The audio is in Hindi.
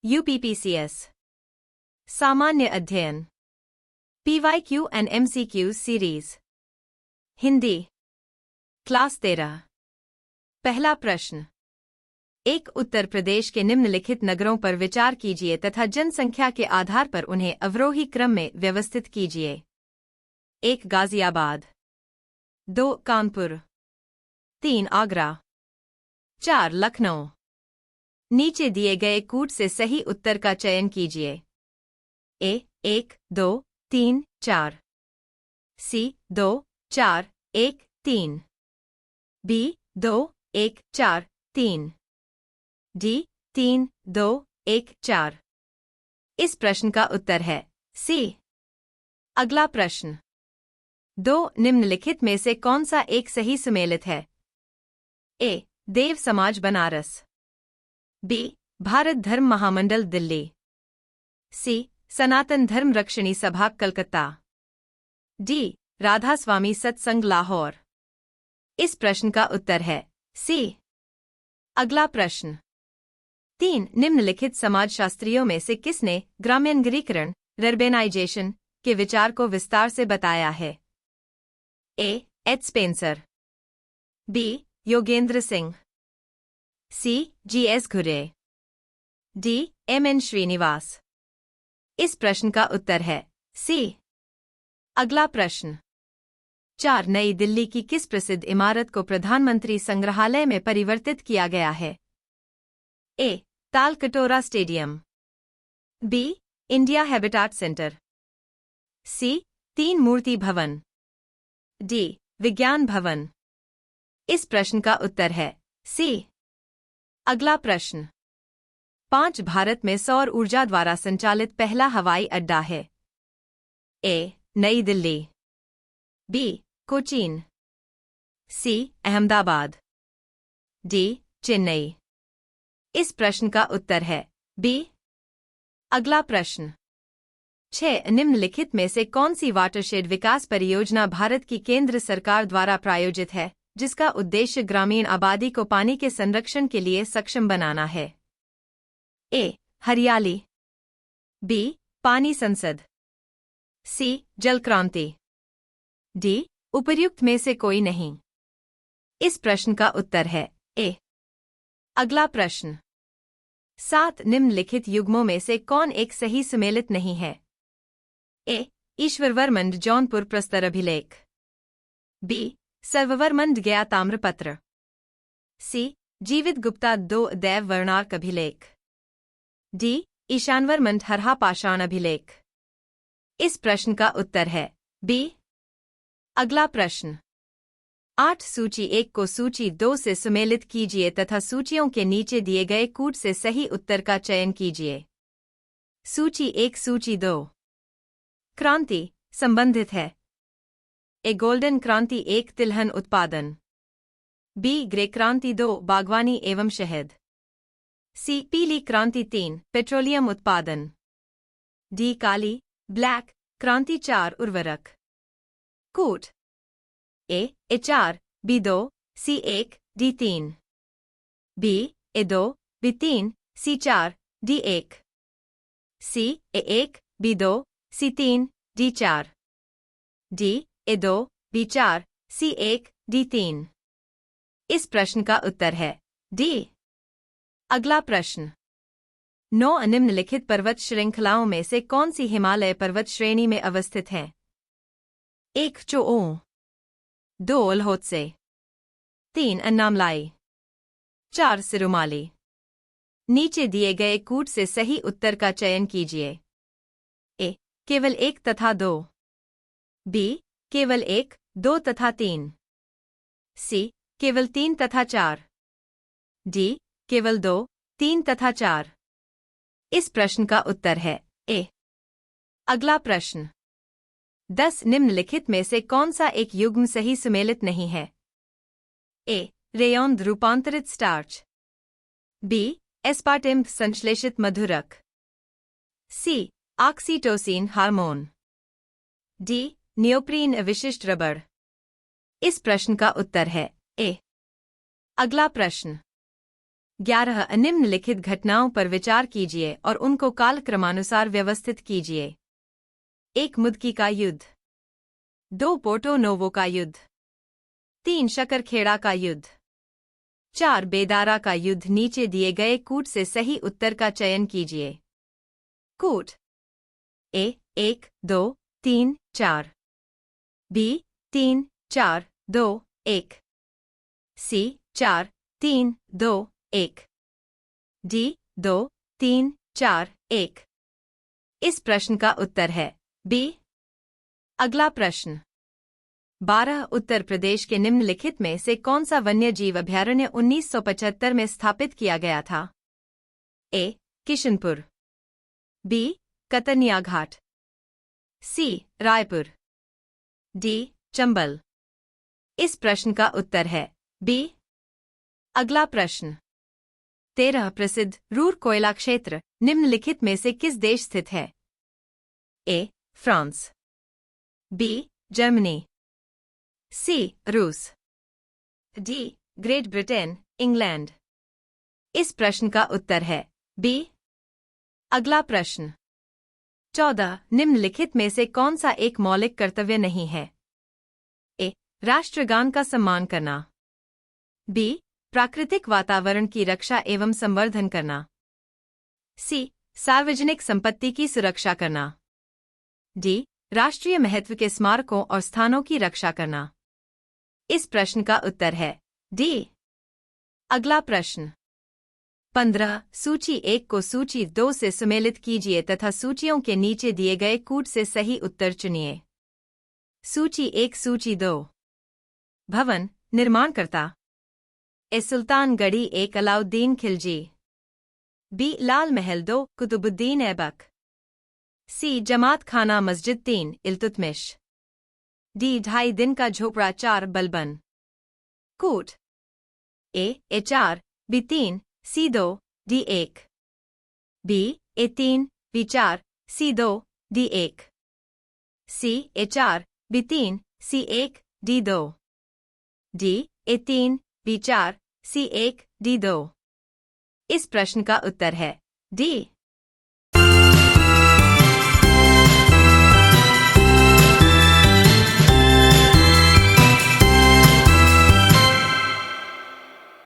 यूपीपीसीएस सामान्य अध्ययन PYQ and MCQ series Hindi class 13 पहला प्रश्न एक उत्तर प्रदेश के निम्नलिखित नगरों पर विचार कीजिए तथा जनसंख्या के आधार पर उन्हें अवरोही क्रम में व्यवस्थित कीजिए। 1 गाजियाबाद, 2 कानपुर, 3 आगरा, 4 लखनऊ। नीचे दिए गए कूट से सही उत्तर का चयन कीजिए। ए 1, 2, 3, 4, सी 2, 4, 1, 3, बी 2, 1, 4, 3, डी 3, 2, 1, 4। इस प्रश्न का उत्तर है सी। अगला प्रश्न 2 निम्नलिखित में से कौन सा एक सही सुमेलित है? ए देव समाज बनारस, बी भारत धर्म महामंडल दिल्ली, सी सनातन धर्म रक्षणी सभा कलकत्ता, डी राधा स्वामी सत्संग लाहौर। इस प्रश्न का उत्तर है सी। अगला प्रश्न 3 निम्नलिखित समाजशास्त्रियों में से किसने ग्रामीणीकरण रर्बेनाइजेशन के विचार को विस्तार से बताया है? A H Spencer, B Yogendra Singh, C G S. Ghurye, D M N. Srinivas. इस प्रश्न का उत्तर है सी। अगला प्रश्न 4 नई दिल्ली की किस प्रसिद्ध इमारत को प्रधानमंत्री संग्रहालय में परिवर्तित किया गया है? A Talkatora stadium, B India habitat centre, C 3 Murti Bhavan, D विज्ञान भवन। इस प्रश्न का उत्तर है सी। अगला प्रश्न 5 भारत में सौर ऊर्जा द्वारा संचालित पहला हवाई अड्डा है? ए नई दिल्ली, बी कोचीन, सी अहमदाबाद, डी चेन्नई। इस प्रश्न का उत्तर है बी। अगला प्रश्न 6 निम्नलिखित में से कौन सी वाटरशेड विकास परियोजना भारत की केंद्र सरकार द्वारा प्रायोजित है जिसका उद्देश्य ग्रामीण आबादी को पानी के संरक्षण के लिए सक्षम बनाना है? ए हरियाली, बी पानी संसद, सी जल क्रांति, डी उपर्युक्त में से कोई नहीं। इस प्रश्न का उत्तर है ए। अगला प्रश्न 7 निम्नलिखित युग्मों में से कौन एक सही सुमेलित नहीं है? ए ईश्वरवर्मन जौनपुर प्रस्तर अभिलेख, बी सर्ववर्मन गया ताम्रपत्र, सी जीवित गुप्ता 2 दैव वर्णार्क अभिलेख, डी ईशानवर्मन हरहा पाषाण अभिलेख। इस प्रश्न का उत्तर है बी। अगला प्रश्न 8 सूची 1 को सूची 2 से सुमेलित कीजिए तथा सूचियों के नीचे दिए गए कूट से सही उत्तर का चयन कीजिए। सूची 1 सूची 2 क्रांति संबंधित है। ए गोल्डन क्रांति 1 तिलहन उत्पादन, बी ग्रे क्रांति 2 बागवानी एवं शहद, सी पीली क्रांति 3 पेट्रोलियम उत्पादन, डी काली ब्लैक क्रांति 4 उर्वरक। कूट A 4 B 2 C 1 D 3, B A 2 B 3 C 4 D 1, C A 1 B 2 C 3 D 4, D A 2 B 4 C 1 D 3। इस प्रश्न का उत्तर है डी। अगला प्रश्न 9 निम्नलिखित पर्वत श्रृंखलाओं में से कौन सी हिमालय पर्वत श्रेणी में अवस्थित है? 1 चोओ, 2 अल्होत्से, 3 अन्नामलाई, 4 सिरुमाली। नीचे दिए गए कूट से सही उत्तर का चयन कीजिए। ए केवल 1 तथा 2, बी केवल 1, 2 तथा 3, सी केवल 3 तथा 4, डी केवल 2, 3 तथा 4। इस प्रश्न का उत्तर है ए। अगला प्रश्न 10 निम्नलिखित में से कौन सा एक युग्म सही सुमेलित नहीं है? ए रेयौन रूपांतरित स्टार्च, बी एस्पार्टेम संश्लेषित मधुरक, सी ऑक्सीटोसिन हार्मोन, डी नियोप्रीन विशिष्ट रबड़। इस प्रश्न का उत्तर है ए। अगला प्रश्न 11 निम्नलिखित घटनाओं पर विचार कीजिए और उनको कालक्रमानुसार व्यवस्थित कीजिए। 1 मुदकी का युद्ध। 2 पोर्टो नोवो का युद्ध। 3 शकरखेड़ा का युद्ध। 4 बेदारा का युद्ध। नीचे दिए गए कूट से सही उत्तर का चयन कीजिए। कूट ए 1 2 3 4, बी 3 4 2 1, सी 4 3 2 1, डी 2 3 4 1। इस प्रश्न का उत्तर है बी। अगला प्रश्न 12 उत्तर प्रदेश के निम्नलिखित में से कौन सा वन्य जीव अभयारण्य 1975 में स्थापित किया गया था? ए किशनपुर, बी कतनिया घाट, सी रायपुर, डी चंबल। इस प्रश्न का उत्तर है बी। अगला प्रश्न 13 प्रसिद्ध रूर कोयला क्षेत्र निम्नलिखित में से किस देश स्थित है? ए फ्रांस, बी जर्मनी, सी रूस, डी ग्रेट ब्रिटेन इंग्लैंड। इस प्रश्न का उत्तर है बी। अगला प्रश्न 14 निम्नलिखित में से कौन सा एक मौलिक कर्तव्य नहीं है? ए राष्ट्रगान का सम्मान करना, बी प्राकृतिक वातावरण की रक्षा एवं संवर्धन करना, सी सार्वजनिक संपत्ति की सुरक्षा करना, डी राष्ट्रीय महत्व के स्मारकों और स्थानों की रक्षा करना। इस प्रश्न का उत्तर है डी। अगला प्रश्न 15 सूची 1 को सूची 2 से सुमेलित कीजिए तथा सूचियों के नीचे दिए गए कूट से सही उत्तर चुनिए। सूची 1 सूची 2। भवन निर्माणकर्ता ए सुल्तानगढ़ी 1 अलाउद्दीन खिलजी, बी लाल महल 2 कुतुबुद्दीन ऐबक, सी जमात खाना मस्जिद 3 इल्तुतमिश, डी 2.5 दिन का झोपड़ा 4 बलबन। कूट A 4 B 3 C 2 D 1, B A 3 B 4 C 2 D 1, C A 4 B 3 C 1 D 2, D A 3 B 4 C 1 D 2। इस प्रश्न का उत्तर है डी।